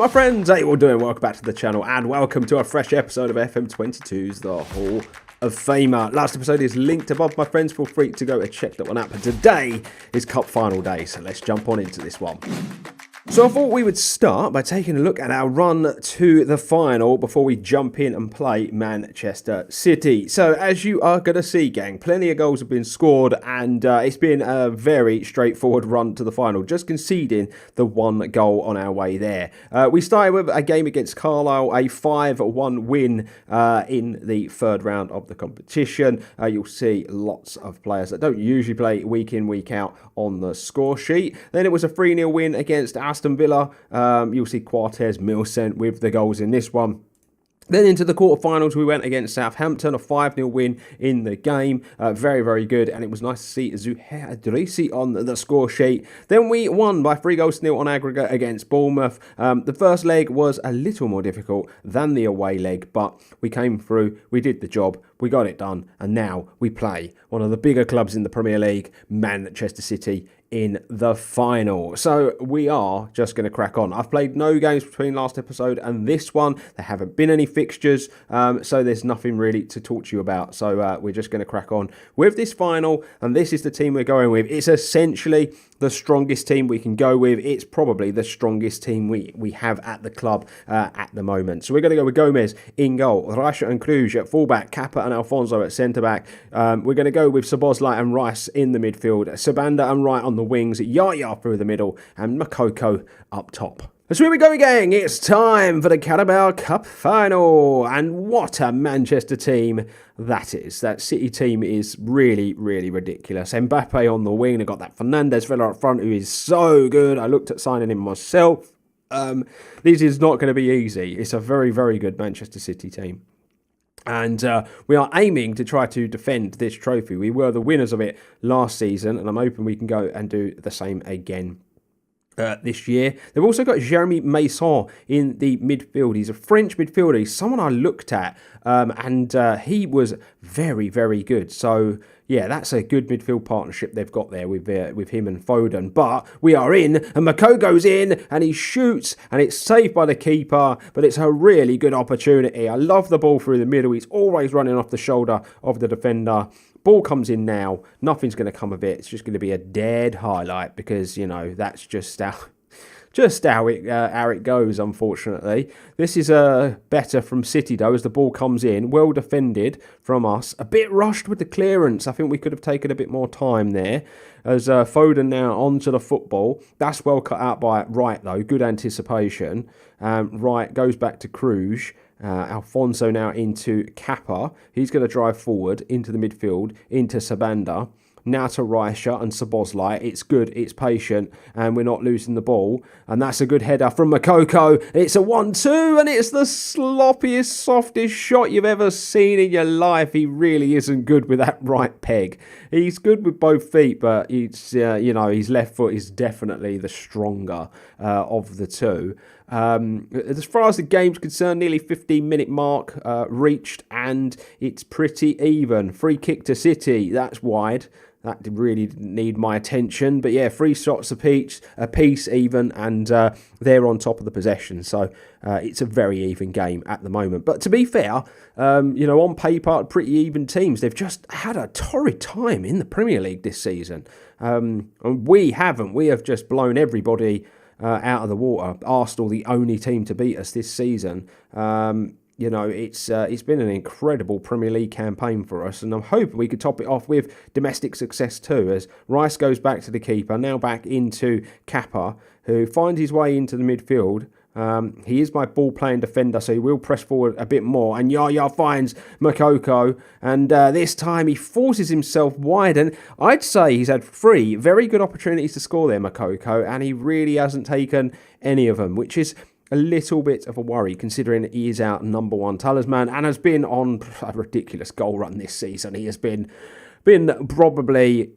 My friends, how you all doing? Welcome back to the channel and welcome to a fresh episode of FM22's The Hall of Famer. Last episode is linked above, my friends. Feel free to go and check that one out. But today is Cup final day, so let's jump on into this one. So I thought we would start by taking a look at our run to the final before we jump in and play Manchester City. So as you are going to see, gang, plenty of goals have been scored and it's been a very straightforward run to the final, just conceding the one goal on our way there. We started with a game against Carlisle, a 5-1 win in the third round of the competition. You'll see lots of players that don't usually play week in, week out on the score sheet. Then it was a 3-0 win against Aston Villa. You'll see Quartes, Milcent with the goals in this one. Then into the quarterfinals, we went against Southampton, a 5-0 win in the game. Very, very good. And it was nice to see Zuhair Idrissi on the score sheet. Then we won by 3-0 on aggregate against Bournemouth. The first leg was a little more difficult than the away leg, but we came through, we did the job, we got it done, and now we play one of the bigger clubs in the Premier League, Manchester City, in the final. So we are just going to crack on. I've played no games between last episode and this one. There haven't been any fixtures, so there's nothing really to talk to you about. So we're just going to crack on with this final, and this is the team we're going with. It's essentially the strongest team we can go with. It's probably the strongest team we have at the club at the moment. So we're going to go with Gomez in goal, Rasha and Cruz at fullback, Kappa and Alfonso at centre-back. We're going to go with Szoboszlai and Rice in the midfield, Sabanda and Wright on the wings, Yaya through the middle, and Makoko up top. So here we go, gang. It's time for the Carabao Cup final. And what a Manchester team that is. That City team is really, really ridiculous. Mbappe on the wing. They've got that Fernandes fella up front who is so good. I looked at signing him myself. This is not going to be easy. It's a very, very good Manchester City team. And we are aiming to try to defend this trophy. We were the winners of it last season, and I'm hoping we can go and do the same again this year. They've also got Jeremy Masson in the midfield. He's a French midfielder. He's someone I looked at, and he was very, very good. So yeah, that's a good midfield partnership they've got there with him and Foden. But we are in, and Mako goes in, and he shoots, and it's saved by the keeper, but it's a really good opportunity. I love the ball through the middle. He's always running off the shoulder of the defender. Ball comes in now. Nothing's going to come of it. It's just going to be a dead highlight because, you know, that's just how it goes, unfortunately. This is better from City, though, as the ball comes in. Well defended from us. A bit rushed with the clearance. I think we could have taken a bit more time there. As Foden now onto the football. That's well cut out by Wright, though. Good anticipation. Wright goes back to Cruz. Alfonso now into Kappa. He's going to drive forward into the midfield, into Sabanda. Now to Raisha and Szoboszlai. It's good, it's patient, and we're not losing the ball. And that's a good header from Makoko. It's a 1-2, and it's the sloppiest, softest shot you've ever seen in your life. He really isn't good with that right peg. He's good with both feet, but it's his left foot is definitely the stronger of the two. As far as the game's concerned, nearly 15-minute mark reached, and it's pretty even. Free kick to City. That's wide. That really didn't need my attention. But yeah, 3 shots apiece even, and they're on top of the possession. So it's a very even game at the moment. But to be fair, on paper, pretty even teams. They've just had a torrid time in the Premier League this season. And we haven't. We have just blown everybody out of the water. Arsenal, the only team to beat us this season. It's been an incredible Premier League campaign for us, and I'm hoping we could top it off with domestic success too, as Rice goes back to the keeper, now back into Kappa, who finds his way into the midfield. He is my ball-playing defender, so he will press forward a bit more. And Yaya finds Makoko, and this time he forces himself wide. And I'd say he's had 3 very good opportunities to score there, Makoko, and he really hasn't taken any of them, which is a little bit of a worry, considering he is our number 1 talisman and has been on a ridiculous goal run this season. He has been probably,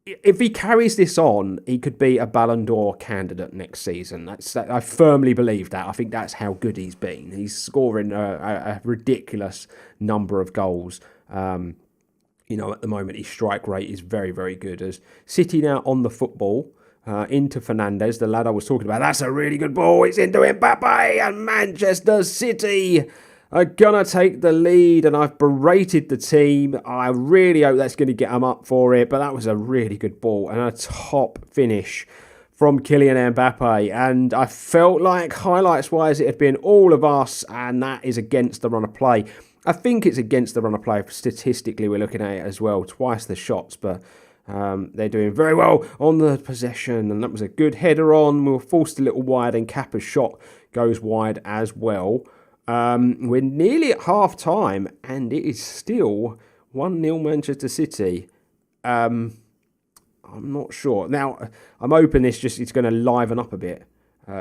if he carries this on, he could be a Ballon d'Or candidate next season. I firmly believe that. I think that's how good he's been. He's scoring a ridiculous number of goals. At the moment, his strike rate is very, very good. As City now on the football, into Fernandes, the lad I was talking about. That's a really good ball. It's into Mbappe, and Manchester City are going to take the lead, and I've berated the team. I really hope that's going to get them up for it, but that was a really good ball and a top finish from Kylian Mbappe, and I felt like highlights-wise it had been all of us, and that is against the run of play. I think it's against the run of play. Statistically, we're looking at it as well, twice the shots, but they're doing very well on the possession, and that was a good header on. We were forced a little wide, and Kappa's shot goes wide as well. We're nearly at half-time, and it is still 1-0 Manchester City. I'm not sure. Now, I'm hoping it's going to liven up a bit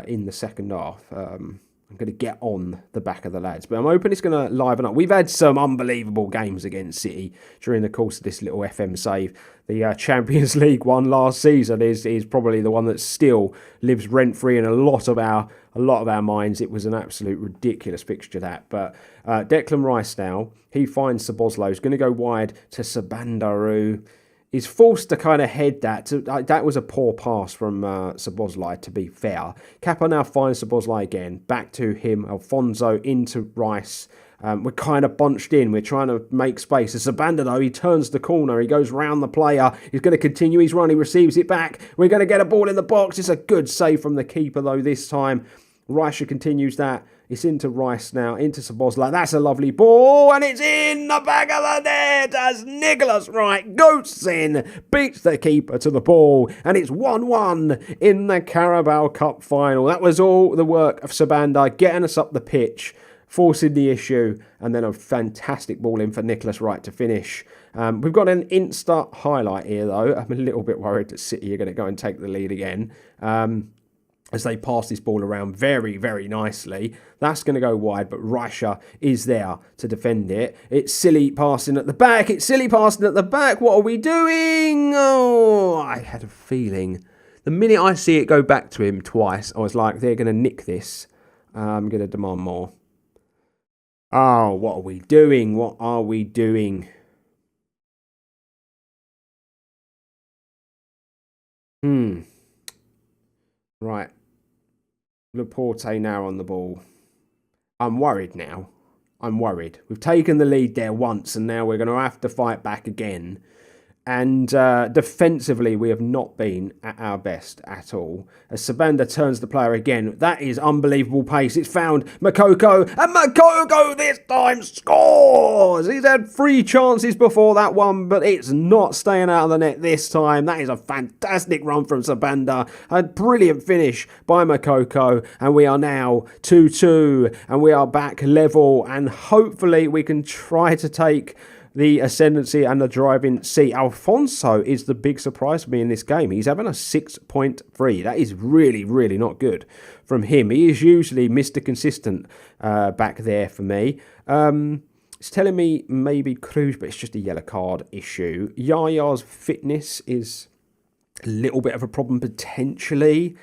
in the second half. I'm going to get on the back of the lads, but I'm hoping it's going to liven up. We've had some unbelievable games against City during the course of this little FM save. The Champions League one last season is probably the one that still lives rent-free in a lot of our minds. It was an absolute ridiculous fixture, that. But Declan Rice now, he finds Szoboszlai, who's going to go wide to Sabandaru. He's forced to kind of head that. That was a poor pass from Szoboszlai, to be fair. Kappa now finds Szoboszlai again. Back to him. Alfonso into Rice. We're kind of bunched in. We're trying to make space. As Sabanda, though, he turns the corner. He goes round the player. He's going to continue his run. He receives it back. We're going to get a ball in the box. It's a good save from the keeper, though, this time. Rice continues that. It's into Rice now, into Szoboszlai. That's a lovely ball, and it's in the back of the net as Nicholas Wright ghosts in, beats the keeper to the ball, and it's 1-1 in the Carabao Cup final. That was all the work of Sabanda, getting us up the pitch, forcing the issue, and then a fantastic ball in for Nicholas Wright to finish. We've got an Insta highlight here, though. I'm a little bit worried that City are going to go and take the lead again. As they pass this ball around very, very nicely. That's going to go wide, but Raisha is there to defend it. It's silly passing at the back. What are we doing? Oh, I had a feeling. The minute I see it go back to him twice, I was like, they're going to nick this. I'm going to demand more. Oh, what are we doing? Right. Laporte now on the ball. I'm worried now. We've taken the lead there once, and now we're going to have to fight back again. And defensively, we have not been at our best at all. As Sabanda turns the player again, that is unbelievable pace. It's found Makoko, and Makoko this time scores! He's had 3 chances before that one, but it's not staying out of the net this time. That is a fantastic run from Sabanda. A brilliant finish by Makoko, and we are now 2-2, and we are back level, and hopefully we can try to take the ascendancy and the driving seat. Alfonso is the big surprise for me in this game. He's having a 6.3. That is really, really not good from him. He is usually Mr. Consistent back there for me. It's telling me maybe Cruz, but it's just a yellow card issue. Yaya's fitness is a little bit of a problem potentially.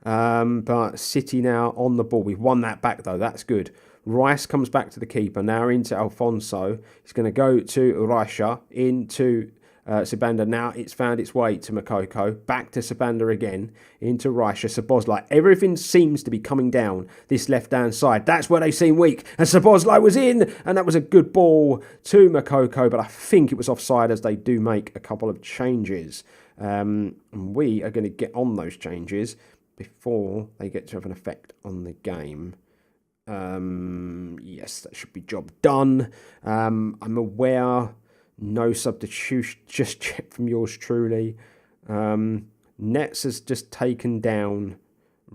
But City now on the ball. We've won that back though. That's good. Rice comes back to the keeper, now into Alfonso. He's going to go to Raisha, into Sabanda. Now it's found its way to Makoko, back to Sabanda again, into Raisha, Szoboszlai. Everything seems to be coming down this left-hand side. That's where they seem weak. And Szoboszlai was in, and that was a good ball to Makoko, but I think it was offside as they do make a couple of changes. And we are going to get on those changes before they get to have an effect on the game. Yes, that should be job done. I'm aware, no substitution, just check from yours truly. Nets has just taken down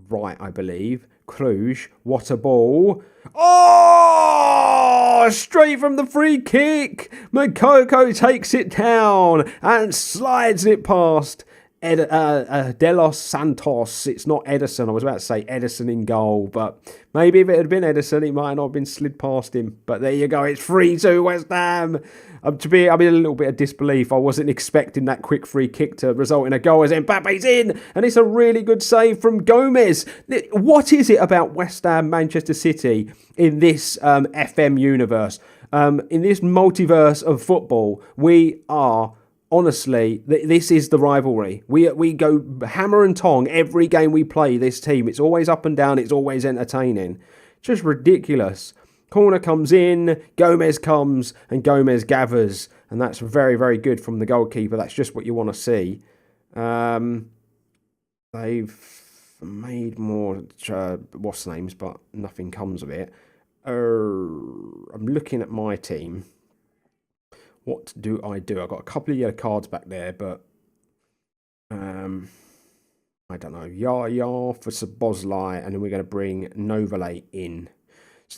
Right, I believe. Cruz, what a ball. Oh, straight from the free kick. Makoko takes it down and slides it past De Los Santos. It's not Edison. I was about to say Edison in goal, but maybe if it had been Edison, it might not have been slid past him. But there you go. It's 3-2 West Ham. I'm in a little bit of disbelief. I wasn't expecting that quick free kick to result in a goal as Mbappe's in, and it's a really good save from Gomez. What is it about West Ham, Manchester City in this FM universe? In this multiverse of football, we are honestly, this is the rivalry. We go hammer and tong every game we play this team. It's always up and down. It's always entertaining. Just ridiculous. Corner comes in, Gomez comes, and Gomez gathers. And that's very, very good from the goalkeeper. That's just what you want to see. They've made more what's names, but nothing comes of it. I'm looking at my team. What do? I've got a couple of yellow cards back there, but I don't know. Yar for Szoboszlai, and then we're going to bring Novalay in.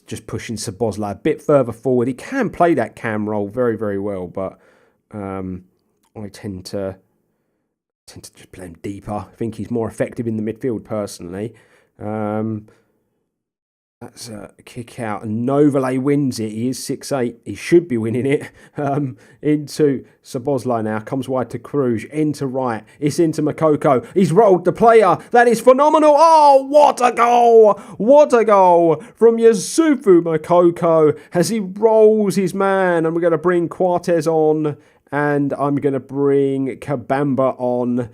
Just pushing Szoboszlai a bit further forward. He can play that cam role very, very well, but I tend to just play him deeper. I think he's more effective in the midfield, personally. That's a kick out, and Novalay wins it. He is 6'8". He should be winning it. Into Szoboszlai now. Comes wide to Cruz. Into right. It's into Makoko. He's rolled the player. That is phenomenal. Oh, what a goal. What a goal from Yusufu Makoko as he rolls his man. And we're going to bring Cortez on. And I'm going to bring Kabamba on.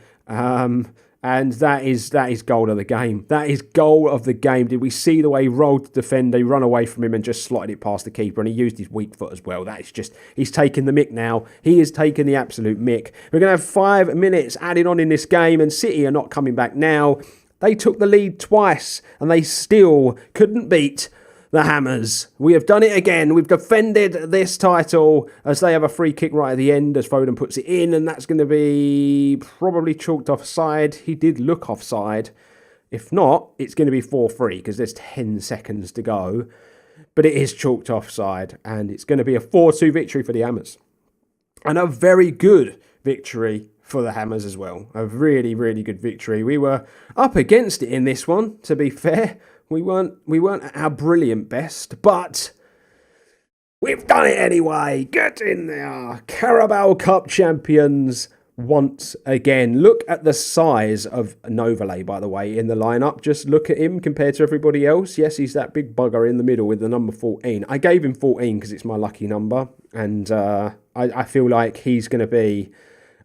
And that is goal of the game. That is goal of the game. Did we see the way he rolled the defender, he run away from him and just slotted it past the keeper, and he used his weak foot as well. That is just, he's taken the mick now. He is taking the absolute mick. We're going to have 5 minutes added on in this game, and City are not coming back now. They took the lead twice, and they still couldn't beat the Hammers. We have done it again. We've defended this title as they have a free kick right at the end as Foden puts it in, and that's going to be probably chalked offside. He did look offside. If not, it's going to be 4-3 because there's 10 seconds to go. But it is chalked offside, and it's going to be a 4-2 victory for the Hammers. And a very good victory for the Hammers as well. A really, really good victory. We were up against it in this one, to be fair. We weren't at our brilliant best, but we've done it anyway. Get in there. Carabao Cup champions once again. Look at the size of Novalay, by the way, in the lineup. Just look at him compared to everybody else. Yes, he's that big bugger in the middle with the number 14. I gave him 14 because it's my lucky number, and I feel like he's going to be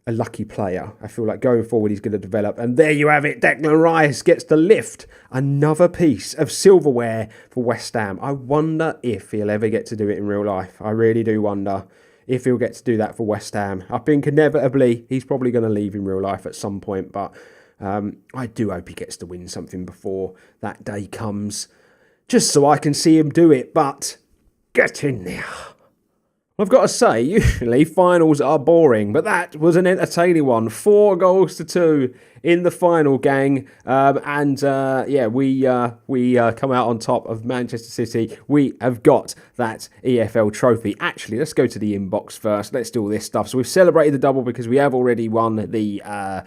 a lucky player. I feel like going forward he's going to develop. And there you have it. Declan Rice gets to lift another piece of silverware for West Ham. I wonder if he'll ever get to do it in real life. I really do wonder if he'll get to do that for West Ham. I think inevitably he's probably going to leave in real life at some point. But I do hope he gets to win something before that day comes. Just so I can see him do it. But get in there. I've got to say, usually finals are boring, but that was an entertaining one. 4-2 in the final, gang. We come out on top of Manchester City. We have got that EFL trophy. Actually, let's go to the inbox first. Let's do all this stuff. So we've celebrated the double because we have already won the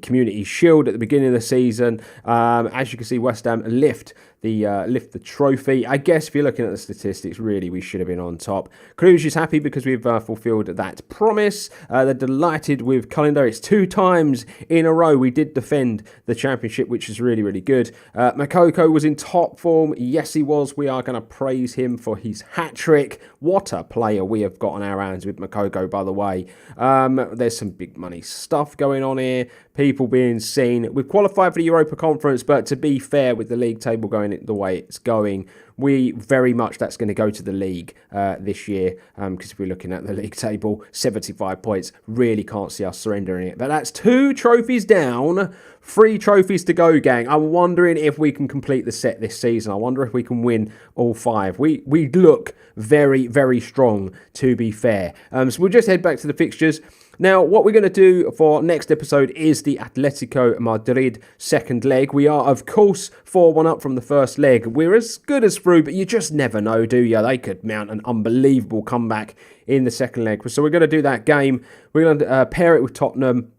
Community Shield at the beginning of the season. As you can see, West Ham lift the trophy. I guess if you're looking at the statistics, really we should have been on top. Cruz is happy because we've fulfilled that promise. They're delighted with Calendar. It's 2 times in a row we did defend the championship, which is really, really good. Makoko was in top form. Yes, he was. We are going to praise him for his hat-trick. What a player we have got on our hands with Makoko, by the way. There's some big money stuff going on here. People being seen. We've qualified for the Europa Conference, but to be fair, with the league table going the way it's going, we very much that's going to go to the league this year, because if we're looking at the league table, 75 points, really can't see us surrendering it. But that's 2 trophies down, 3 trophies to go, gang. I'm wondering if we can complete the set this season. I wonder if we can win all 5. We look very, very strong, to be fair. So we'll just head back to the fixtures. Now, what we're going to do for next episode is the Atletico Madrid second leg. We are, of course, 4-1 up from the first leg. We're as good as through, but you just never know, do you? They could mount an unbelievable comeback in the second leg. So we're going to do that game. We're going to pair it with Tottenham.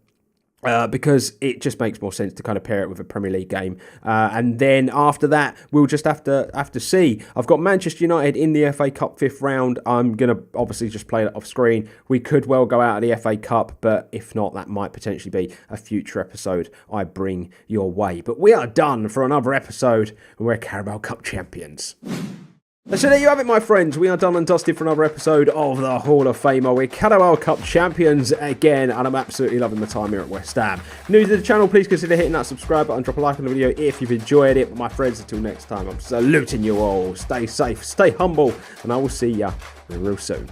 Because it just makes more sense to kind of pair it with a Premier League game. And then after that, we'll just have to see. I've got Manchester United in the FA Cup 5th round. I'm going to obviously just play that off screen. We could well go out of the FA Cup, but if not, that might potentially be a future episode I bring your way. But we are done for another episode, and we're Carabao Cup champions. So there you have it, my friends. We are done and dusted for another episode of the Hall of Famer. We're Carabao Cup champions again, and I'm absolutely loving the time here at West Ham. New to the channel, please consider hitting that subscribe button, drop a like on the video if you've enjoyed it. But my friends, until next time, I'm saluting you all. Stay safe, stay humble, and I will see ya real soon.